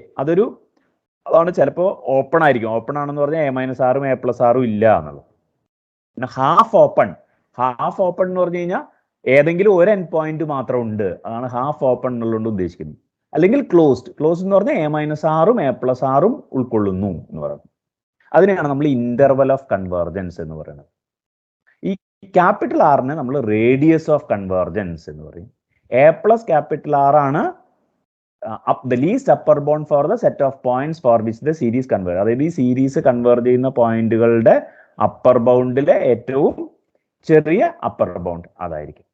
അതാണ് ചിലപ്പോൾ ഓപ്പൺ ആയിരിക്കും. ഓപ്പൺ ആണെന്ന് പറഞ്ഞാൽ എ മൈനസ് ആറും എ പ്ലസ് ആറും ഇല്ല എന്നുള്ളത്. പിന്നെ ഹാഫ് ഓപ്പൺ എന്ന് പറഞ്ഞു കഴിഞ്ഞാൽ ഏതെങ്കിലും ഒരു എൻ പോയിന്റ് മാത്രം ഉണ്ട്, അതാണ് ഹാഫ് ഓപ്പൺ എന്നുള്ളത് ഉദ്ദേശിക്കുന്നത്. അല്ലെങ്കിൽ ക്ലോസ്ഡ് എന്ന് പറഞ്ഞാൽ എ മൈനസ് ആറും എ പ്ലസ് ആറും ഉൾക്കൊള്ളുന്നു എന്ന് പറയുന്നത്. അതിനെയാണ് നമ്മൾ ഇന്റർവൽ ഓഫ് കൺവേർജൻസ് എന്ന് പറയുന്നത്. ഈ ക്യാപിറ്റൽ ആറിനെ നമ്മൾ റേഡിയസ് ഓഫ് കൺവേർജൻസ് എന്ന് പറയും. എ പ്ലസ് ക്യാപിറ്റൽ ആർ ആണ് the least upper bound for the set of points for which the series converge. അതായത് ഈ സീരീസ് കൺവേർജ് ചെയ്യുന്ന പോയിന്റുകളുടെ അപ്പർ ബൗണ്ടിലെ ഏറ്റവും ചെറിയ അപ്പർ ബൗണ്ട് അതായിരിക്കും.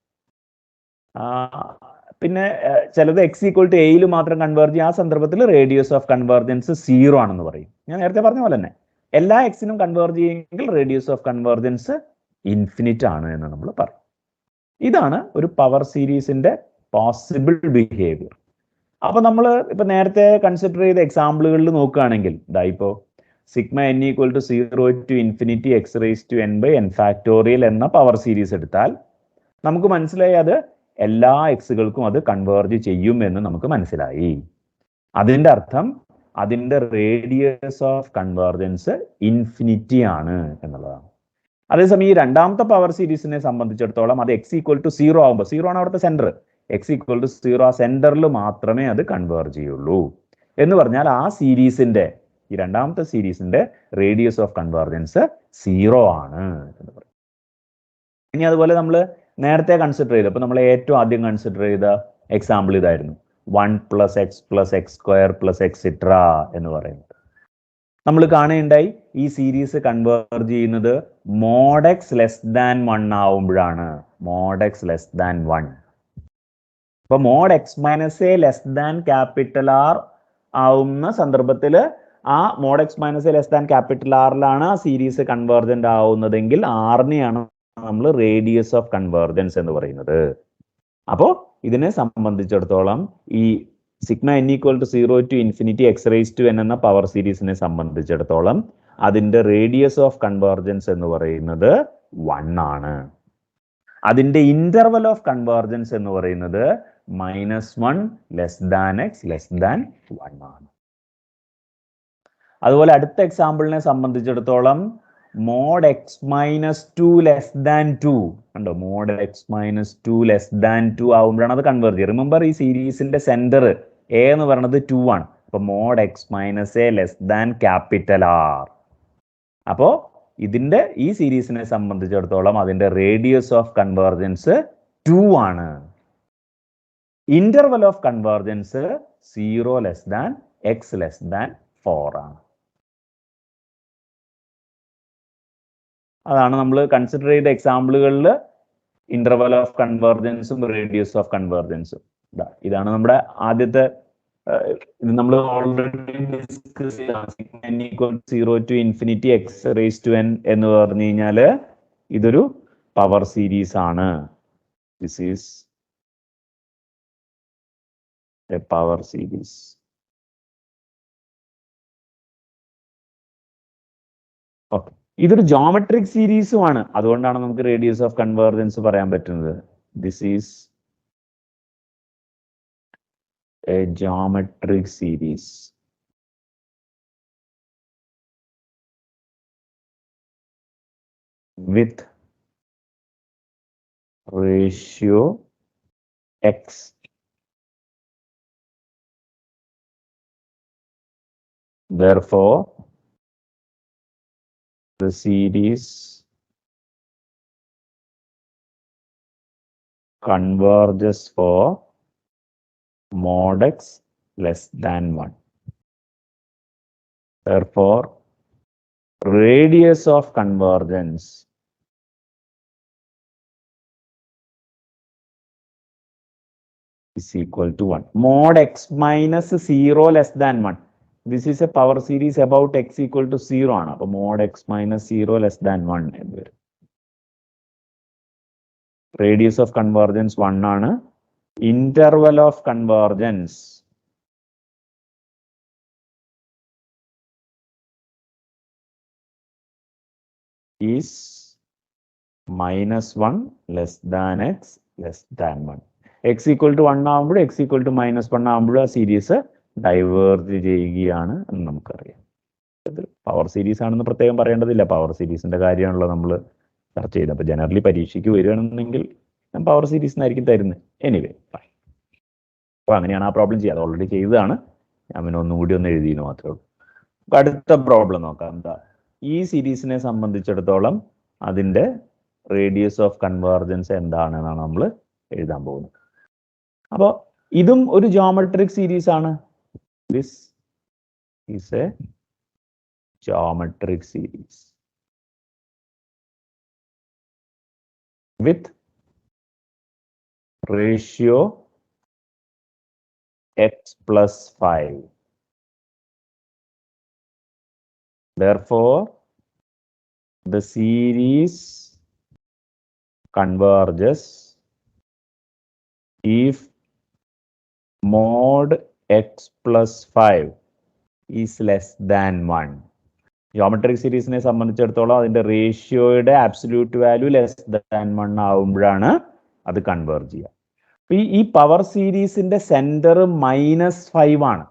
പിന്നെ ചിലത് എക്സ് ഈക്വൽ ടു എയിൽ മാത്രം കൺവേർജ് ചെയ്യും. ആ സന്ദർഭത്തിൽ റേഡിയസ് ഓഫ് കൺവേർജൻസ് 0 ആണെന്ന് പറയും. ഞാൻ നേരത്തെ പറഞ്ഞ പോലെ തന്നെ എല്ലാ എക്സിനും കൺവേർജ് ചെയ്യുമെങ്കിൽ റേഡിയസ് ഓഫ് കൺവേർജൻസ് ഇൻഫിനിറ്റ് ആണ് എന്ന് നമ്മൾ പറയും. ഇതാണ് ഒരു പവർ സീരീസിന്റെ പോസിബിൾ ബിഹേവിയർ. അപ്പൊ നമ്മൾ ഇപ്പൊ നേരത്തെ കൺസിഡർ ചെയ്ത എക്സാമ്പിളുകളിൽ നോക്കുകയാണെങ്കിൽ ഇപ്പോ sigma n equal to 0 to infinity x raised to n by n factorial എന്ന പവർ സീരീസ് എടുത്താൽ നമുക്ക് മനസ്സിലായി അത് എല്ലാ എക്സുകൾക്കും അത് കൺവേർജ് ചെയ്യും എന്ന് നമുക്ക് മനസ്സിലായി. അതിന്റെ അർത്ഥം അതിന്റെ റേഡിയസ് ഓഫ് കൺവേർജൻസ് ഇൻഫിനിറ്റി ആണ് എന്നുള്ളതാണ്. അതേസമയം ഈ രണ്ടാമത്തെ പവർ സീരീസിനെ സംബന്ധിച്ചിടത്തോളം അത് x ഈക്വൽ ടു 0 ആകുമ്പോൾ, 0 ആണ് അവിടുത്തെ സെന്റർ, x ഈക്വൽ ടു 0 ആ സെന്ററിൽ മാത്രമേ അത് കൺവേർജ് ചെയ്യുള്ളൂ. എന്ന് പറഞ്ഞാൽ ആ സീരീസിന്റെ, ഈ രണ്ടാമത്തെ സീരീസിന്റെ റേഡിയസ് ഓഫ് കൺവേർജൻസ് 0 ആണ് എന്ന് പറയും. ഇനി അതുപോലെ നമ്മൾ നേരത്തെ കൺസിഡർ ചെയ്തു. അപ്പോൾ നമ്മൾ ഏറ്റവും ആദ്യം കൺസിഡർ ചെയ്ത എക്സാമ്പിൾ ഇതായിരുന്നു, 1 + x + x² + എക്സിട്ര എന്ന് പറയുന്നത്. നമ്മൾ കാണുകയുണ്ടായി ഈ സീരീസ് കൺവേർജ് ചെയ്യുന്നത് mod x < 1 ആവുമ്പോഴാണ്. mod x < 1. അപ്പൊ mod x - a R ആവുന്ന സന്ദർഭത്തിൽ ആ mod x - a R ആ സീരീസ് കൺവേർജന്റ് ആവുന്നതെങ്കിൽ ആറിനെയാണ് നമ്മൾ റേഡിയസ് ഓഫ് കൺവേർജൻസ് എന്ന് പറയുന്നത്. അപ്പോൾ ഇതിനെ സംബന്ധിച്ചിടത്തോളം ഈ സിഗ്മ n = 0 to ∞ x⁻n എന്ന പവർ സീരീസിനെ സംബന്ധിച്ചിടത്തോളം അതിന്റെ റേഡിയസ് ഓഫ് കൺവേർജൻസ് എന്ന് പറയുന്നത് 1 ആണ്. അതിന്റെ ഇന്റർവൽ ഓഫ് കൺവേർജൻസ് എന്ന് പറയുന്നത് -1 < x < 1 ആണ്. അതുപോലെ അടുത്ത എക്സാമ്പിളിനെ സംബന്ധിച്ചിടത്തോളം mod x - 2 <2 കണ്ടോ, mod x - 2 <2 ആവുമ്പോഴാണ് അത് കൺവേർജ് ചെയ്യുക. റിമെമ്പർ ഈ സീരീസിന്റെ സെന്റർ a എന്ന് പറയുന്നത് 2 ആണ്. അപ്പൊ mod x - a R. അപ്പോ ഇതിന്റെ ഈ സീരീസിനെ സംബന്ധിച്ചിടത്തോളം അതിന്റെ റേഡിയസ് ഓഫ് കൺവേർജൻസ് 2 ആണ്. ഇന്റർവൽ ഓഫ് കൺവേർജൻസ് 0 < x <4 ആണ്. അതാണ് നമ്മൾ കൺസിഡർ ചെയ്ത എക്സാമ്പിളുകളിൽ ഇന്റർവൽ ഓഫ് കൺവേർജൻസും റേഡിയസ് ഓഫ് കൺവേർജൻസും. ഇതാണ് നമ്മുടെ ആദ്യത്തെ, ഇത് നമ്മൾ ഓൾറെഡി ഡിസ്കസ് ചെയ്തതാണ്. n = 0 to ∞ x⁻n എന്ന് പറഞ്ഞു കഴിഞ്ഞാൽ ഇതൊരു പവർ സീരീസ് ആണ്. This is a power series. Okay, ഇതൊരു ജോമെട്രിക് സീരീസുമാണ്. അതുകൊണ്ടാണ് നമുക്ക് റേഡിയസ് ഓഫ് കൺവേർജൻസ് പറയാൻ പറ്റുന്നത്. This is A geometric series with ratio x. Therefore, the series converges for mod x < 1. Therefore, radius of convergence is equal to 1. Mod x - 0 < 1. This is a power series about x = 0 ആണ്. അപ്പോൾ mod x - 0 < 1 എന്ന് വരും. റേഡിയസ് ഓഫ് കൺവേർജൻസ് 1 ആണ്. Interval of convergence is -1 < x <1. x = 1 ആകുമ്പോഴും x = -1 ആകുമ്പോഴും ആ സീരീസ് ഡൈവേർജ് ചെയ്യുകയാണ് എന്ന് നമുക്കറിയാം. ഇത് പവർ സീരീസ് ആണെന്ന് പ്രത്യേകം പറയേണ്ടതില്ല. പവർ സീരീസിന്റെ കാര്യമാണല്ലോ നമ്മൾ ചർച്ച ചെയ്തത്. അപ്പോൾ ജനറലി പരീക്ഷയ്ക്ക് വരികയാണെന്നുണ്ടെങ്കിൽ ഞാൻ പവർ സീരീസ് എന്നായിരിക്കും തരുന്നത്. എനിവേ, അപ്പോൾ അങ്ങനെയാണ് ആ പ്രോബ്ലം ചെയ്യുക. അത് ഓൾറെഡി ചെയ്തതാണ്, ഞാൻ പിന്നെ ഒന്നുകൂടി ഒന്ന് എഴുതിയെന്ന് മാത്രമേ ഉള്ളൂ. അപ്പോൾ അടുത്ത പ്രോബ്ലം നോക്കാം. എന്താ, ഈ സീരീസിനെ സംബന്ധിച്ചിടത്തോളം അതിൻ്റെ റേഡിയസ് ഓഫ് കൺവേർജൻസ് എന്താണെന്നാണ് നമ്മൾ എഴുതാൻ പോകുന്നത്. അപ്പോൾ ഇതും ഒരു ജോമെട്രിക് സീരീസ് ആണ്. This is A geometric series with ratio x + 5. Therefore, the series converges if mod x + 5 is < 1. Geometric സീരീസിനെ സംബന്ധിച്ചിടത്തോളം അതിന്റെ റേഷ്യോയുടെ ആബ്സല്യൂട്ട് വാല്യൂ < 1 ആവുമ്പോഴാണ് അത് കൺവേർജ് ചെയ്യുക. ഈ പവർ സീരീസിന്റെ സെന്റർ -5 ആണ്.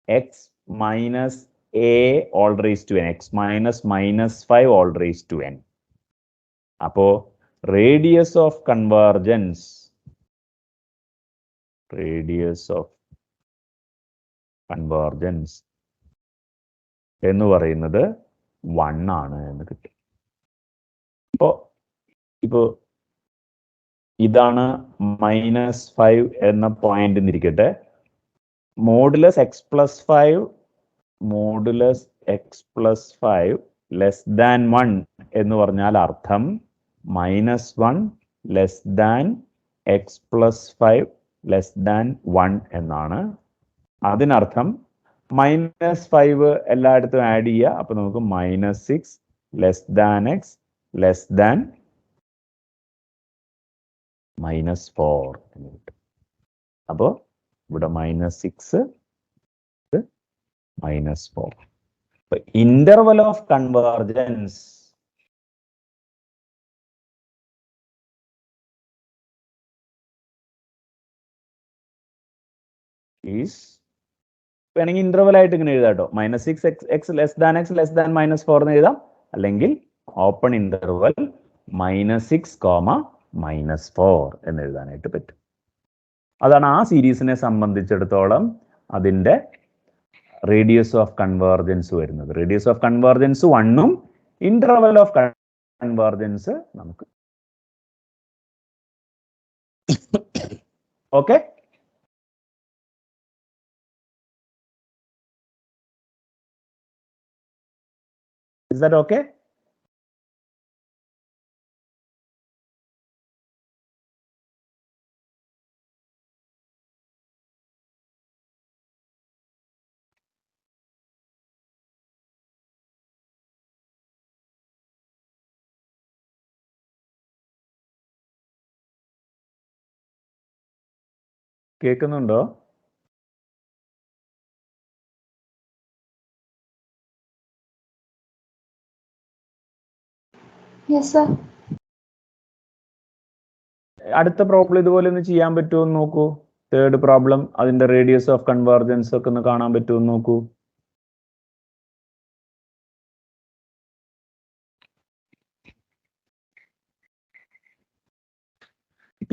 x - a (n), x - -5 (n). അപ്പോ റേഡിയസ് ഓഫ് കൺവേർജൻസ് എന്ന് പറയുന്നത് 1 ആണ് എന്ന് കിട്ടും. ഇപ്പോൾ ഇതാണ് -5 എന്ന പോയിന്റ് എന്നിരിക്കട്ടെ. Modulus X plus 5 less than 1 എന്ന് പറഞ്ഞാൽ അർത്ഥം -1 less than x plus 5 less than 1 എന്നാണ്. അതിനർത്ഥം -5 എല്ലായിടത്തും ആഡ് ചെയ്യുക. അപ്പൊ നമുക്ക് -6 less than X less than -4 എന്ന് കിട്ടും. അപ്പോൾ ഇവിടെ -6 -4. ഇന്റർവൽ ഓഫ് കൺവേർജൻസ് ഈസ്, വേണമെങ്കിൽ ഇന്റർവൽ ആയിട്ട് ഇങ്ങനെ എഴുതാം കേട്ടോ. -6 X less than X less than -4 എന്ന് എഴുതാം. അല്ലെങ്കിൽ ഓപ്പൺ ഇന്റർവൽ -6, -4 എന്ന് എഴുതാനായിട്ട് പറ്റും. അതാണ് ആ സീരീസിനെ സംബന്ധിച്ചിടത്തോളം അതിന്റെ റേഡിയസ് ഓഫ് കൺവേർജൻസ് വരുന്നത്. റേഡിയസ് ഓഫ് കൺവേർജൻസ് 1ഉം ഇന്റർവൽ ഓഫ് കൺവേർജൻസ് നമുക്ക് ഓക്കെ. Is that okay? കേൾക്കുന്നുണ്ടോ? Yes, sir. അടുത്ത പ്രോബ്ലം ഇതുപോലെ ഒന്ന് ചെയ്യാൻ പറ്റുമോ എന്ന് നോക്കൂ. തേർഡ് പ്രോബ്ലം, അതിന്റെ റേഡിയസ് ഓഫ് കൺവേർജൻസ് ഒക്കെ ഒന്ന് കാണാൻ പറ്റുമോ എന്ന് നോക്കൂ.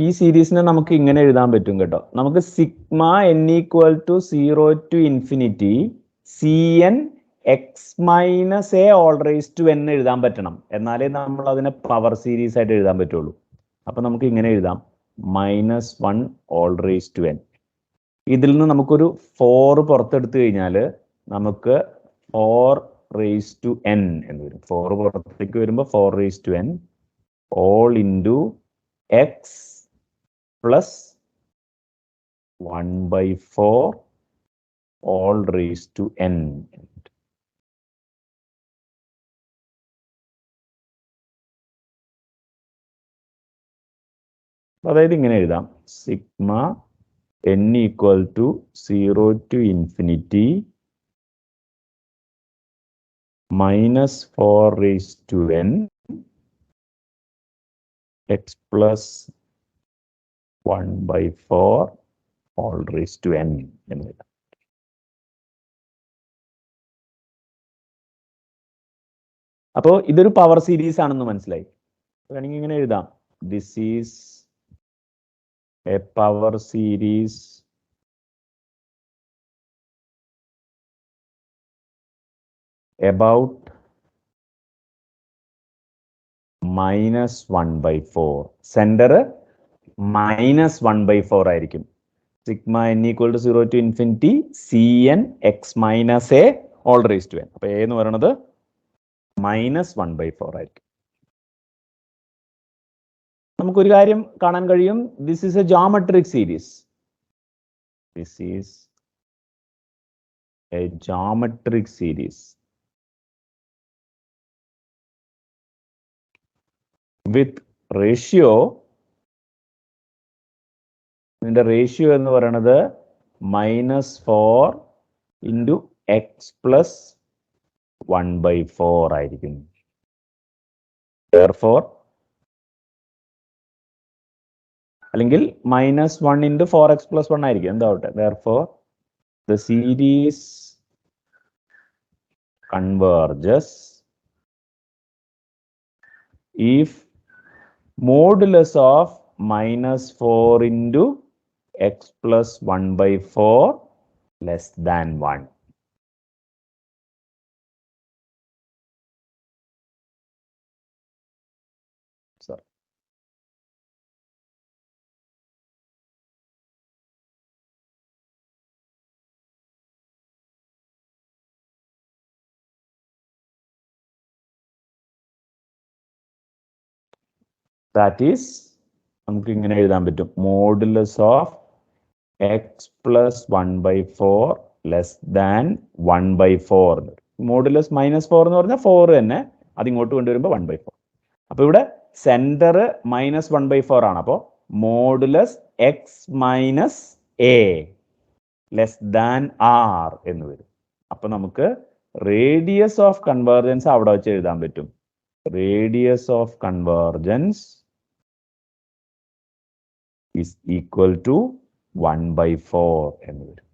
ഈ സീരീസിനെ നമുക്ക് ഇങ്ങനെ എഴുതാൻ പറ്റും കേട്ടോ. നമുക്ക് sigma n equal to 0 to infinity cn x minus A whole raise to n എഴുതാൻ പറ്റണം. എന്നാലേ നമ്മൾ അതിനെ പവർ സീരീസ് ആയിട്ട് എഴുതാൻ പറ്റുള്ളൂ. അപ്പൊ നമുക്ക് ഇങ്ങനെ എഴുതാം, -1 ഓൾ റേസ് ടു n. ഇതിൽ നിന്ന് നമുക്കൊരു 4 പുറത്തെടുത്തു കഴിഞ്ഞാൽ നമുക്ക് 4 റേസ് ടു n എന്ന് വരും. 4 പുറത്തേക്ക് വരുമ്പോൾ 4 raise to n whole into x plus 1/4 whole raise to n. അതായത് ഇങ്ങനെ എഴുതാം, sigma n equal to 0 to infinity -4 raise to n x plus 1/4 whole raise to n എന്ന് എഴുതാം. അപ്പോൾ ഇതൊരു പവർ സീരീസ് ആണെന്ന് മനസ്സിലായി. വേണമെങ്കിൽ ഇങ്ങനെ എഴുതാം, this is a power series about -1/4. Centre -1/4 ആയിരിക്കും. Sigma n equal to 0 to infinity cn x minus A whole raise to n. അപ്പൊ a എന്ന് പറയുന്നത് -1/4 ആയിരിക്കും. നമുക്കൊരു കാര്യം കാണാൻ കഴിയും, this is A geometric series. This is A geometric series with ratio, ഇതിന്റെ റേഷ്യോ എന്ന് പറയുന്നത് -4 ഇൻറ്റു എക്സ് പ്ലസ് 1/4 ആയിരിക്കും. Therefore, അല്ലെങ്കിൽ -1 ഇൻറ്റു 4x പ്ലസ് 1 ആയിരിക്കും, എന്താവട്ടെ. Therefore, the series converges if modulus of -4 into x plus 1/4 less than 1. Sorry. That is നമുക്ക് ഇങ്ങനെ എഴുതാൻ പറ്റും modulus of X plus 1/4 less than 1/4. Modulus -4 എന്ന് പറഞ്ഞാൽ 4 തന്നെ, അതിങ്ങോട്ട് കൊണ്ടുവരുമ്പോൾ 1/4. അപ്പൊ ഇവിടെ സെന്റർ -1/4 ആണ്. അപ്പോൾ modulus X minus A less than r എന്ന് വരും. അപ്പൊ നമുക്ക് റേഡിയസ് ഓഫ് കൺവേർജൻസ് അവിടെ വെച്ച് എഴുതാൻ പറ്റും. Radius of convergence is equal to 1/4 എന്ന് വരും.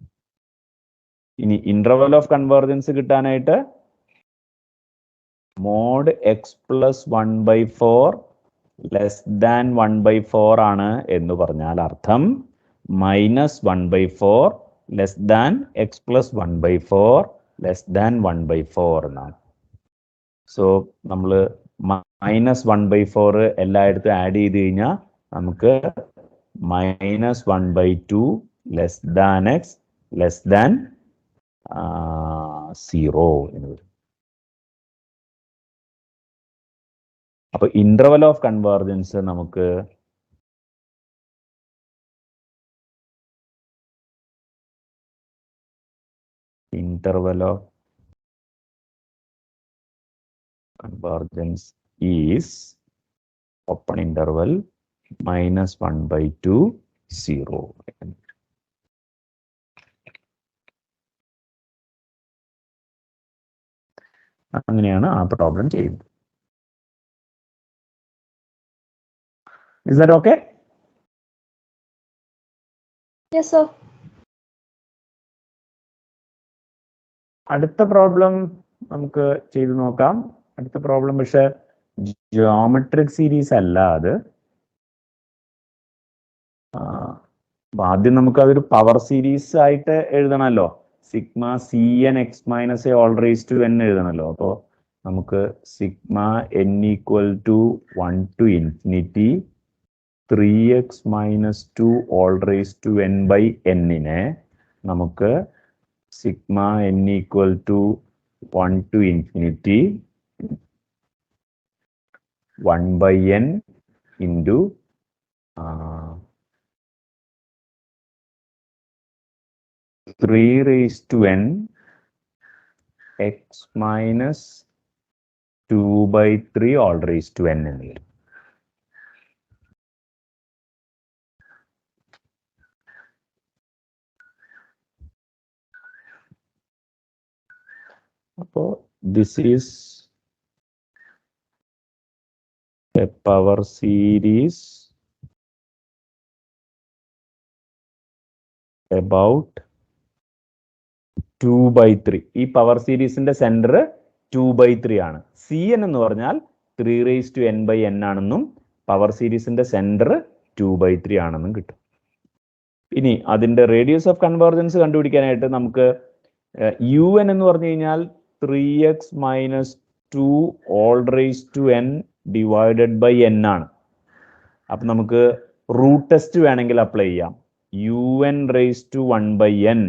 ഇനി ഇന്റർവൽ ഓഫ് കൺവേർജൻസ് കിട്ടാനായിട്ട് mod x plus 1/4 less than 1/4 ആണ് എന്ന് പറഞ്ഞാൽ അർത്ഥം -1/4 less than x plus 1/4 less than 1/4 എന്നാണ്. സോ നമ്മൾ -1/4 എല്ലായിടത്തും ആഡ് ചെയ്ത് കഴിഞ്ഞാൽ നമുക്ക് -1/2 less than X less than 0 എന്ന് വരും. അപ്പൊ ഇന്റർവൽ ഓഫ് കൺവേർജൻസ് നമുക്ക് interval of convergence is open interval -1/2 0. അങ്ങനെയാണ് ആ പ്രോബ്ലം ചെയ്യുന്നത്. Is that okay? Yes, sir. അടുത്ത പ്രോബ്ലം നമുക്ക് ചെയ്തു നോക്കാം. അടുത്ത പ്രോബ്ലം പക്ഷെ ജിയോമെട്രിക് സീരീസ് അല്ല അത്. ആദ്യം നമുക്ക് അതൊരു പവർ സീരീസ് ആയിട്ട് എഴുതണമല്ലോ. Sigma C N X minus A whole raise to n എഴുതണമല്ലോ. അപ്പോൾ നമുക്ക് sigma n equal to 1 to infinity 3x minus 2 all raised to n by n-നെ നമുക്ക് sigma n equal to 1 to infinity 1 by n into 3 raised to n x minus 2/3 all raised to n എന്ന് വരും. അപ്പോൾ this is a power series about 2/3. ഈ പവർ സീരീസിന്റെ സെന്റർ 2/3 ആണ്. സി എൻ എന്ന് പറഞ്ഞാൽ 3 raised to n by n ആണെന്നും പവർ സീരീസിന്റെ സെന്റർ 2/3 ആണെന്നും കിട്ടും. ഇനി അതിന്റെ റേഡിയസ് ഓഫ് കൺവേർജൻസ് കണ്ടുപിടിക്കാനായിട്ട് നമുക്ക് യു എൻ എന്ന് പറഞ്ഞു കഴിഞ്ഞാൽ 3x minus 2 all raised to n divided by n ആണ്. അപ്പൊ നമുക്ക് റൂട്ട് ടെസ്റ്റ് വേണമെങ്കിൽ അപ്ലൈ ചെയ്യാം. U n raise to 1/n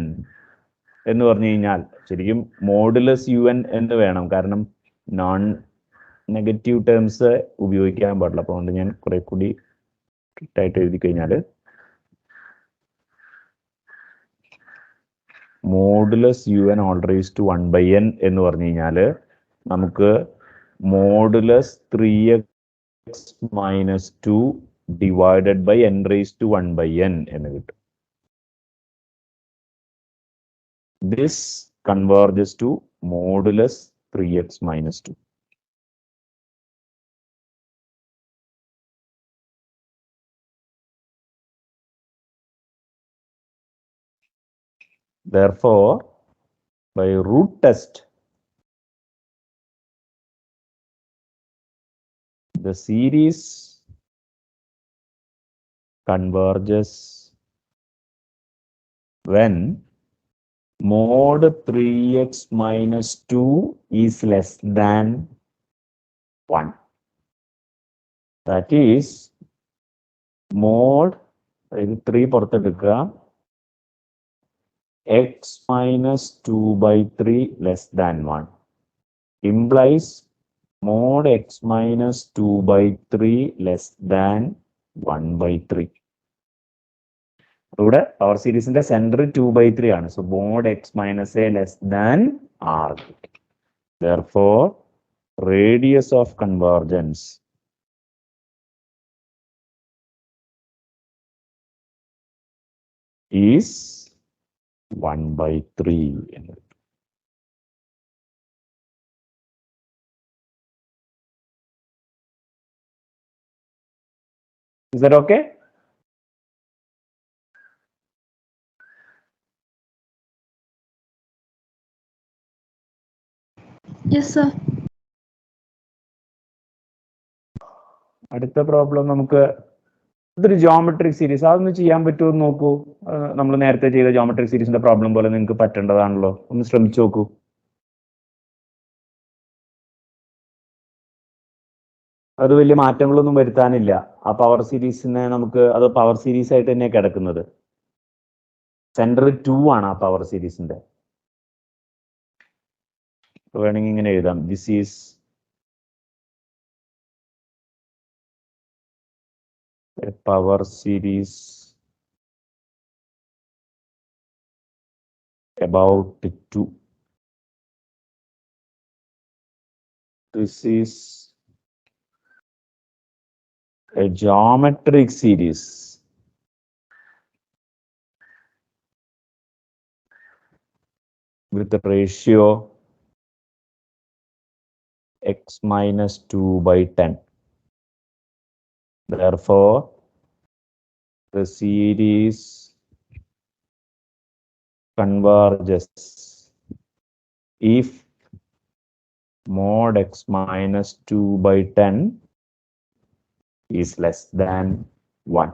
എന്ന് പറഞ്ഞു കഴിഞ്ഞാൽ ശരിക്കും മോഡുലസ് യു എൻ എന്ന് വേണം, കാരണം നോൺ നെഗറ്റീവ് ടേംസ് ഉപയോഗിക്കാൻ പാടില്ല. അപ്പോൾ അതുകൊണ്ട് ഞാൻ കുറെ കൂടി സ്ട്രിക്റ്റ് ആയിട്ട് എഴുതി കഴിഞ്ഞാൽ modulus u n whole raise to 1/n എന്ന് പറഞ്ഞു കഴിഞ്ഞാൽ നമുക്ക് modulus 3x minus 2 divided by n raised to 1/n എന്ന് കിട്ടും. This converges to modulus 3x minus 2. Therefore, by root test, the series converges when mod 3x minus 2 is less than 1. That is mod 3 പുറത്തെടുക്കുക x minus 2/3 less than 1 implies mod x minus 2 by 3 less than 1 by 3. ഇവിടെ പവർ സീരീസിന്റെ സെന്റർ 2/3 ആണ്. So mod x minus a less than r. Therefore, radius of convergence is 1/3. Is that okay? Yes, sir. അടുത്ത പ്രോബ്ലം നമുക്ക് ഇതൊരു ജോമെട്രിക് സീരീസ്, അതൊന്ന് ചെയ്യാൻ പറ്റുമോ എന്ന് നോക്കൂ. നമ്മൾ നേരത്തെ ചെയ്ത ജോമെട്രിക് സീരീസിന്റെ പ്രോബ്ലം പോലെ നിങ്ങൾക്ക് പറ്റേണ്ടതാണല്ലോ. ഒന്ന് ശ്രമിച്ചു നോക്കൂ. അത് വലിയ മാറ്റങ്ങളൊന്നും വരുത്താനില്ല. ആ പവർ സീരീസിനെ നമുക്ക് അത് പവർ സീരീസ് ആയിട്ട് തന്നെയാണ് കിടക്കുന്നത്. സെന്റർ 2 ആണ് ആ പവർ സീരീസിന്റെ. വേണമെങ്കിൽ ഇങ്ങനെ എഴുതാം. This is a power series about 2. This is a geometric series with the ratio x minus 2 by 10. Therefore, the series converges if mod x minus 2 by 10 is less than 1.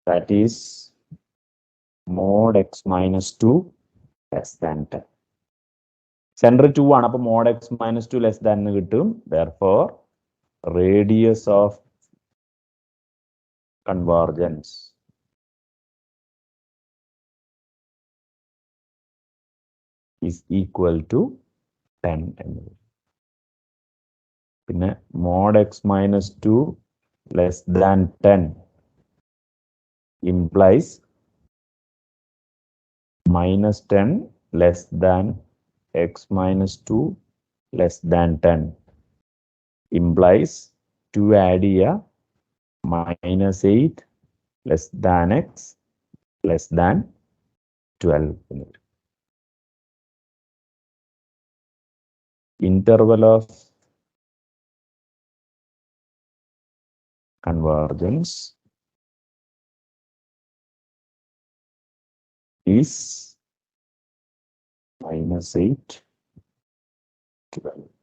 That is mod x minus 2 less than 10. Center 2 ആണ്, അപ്പോൾ mod x minus 2 less than എന്ന് കിട്ടും. Therefore, radius of convergence is equal to 10 എന്നത്. പിന്നെ mod x minus 2 less than 10 implies minus 10 less than x minus 2 less than 10 implies 2 add here minus 8 less than x less than 12. Interval of convergence is minus 8, 12.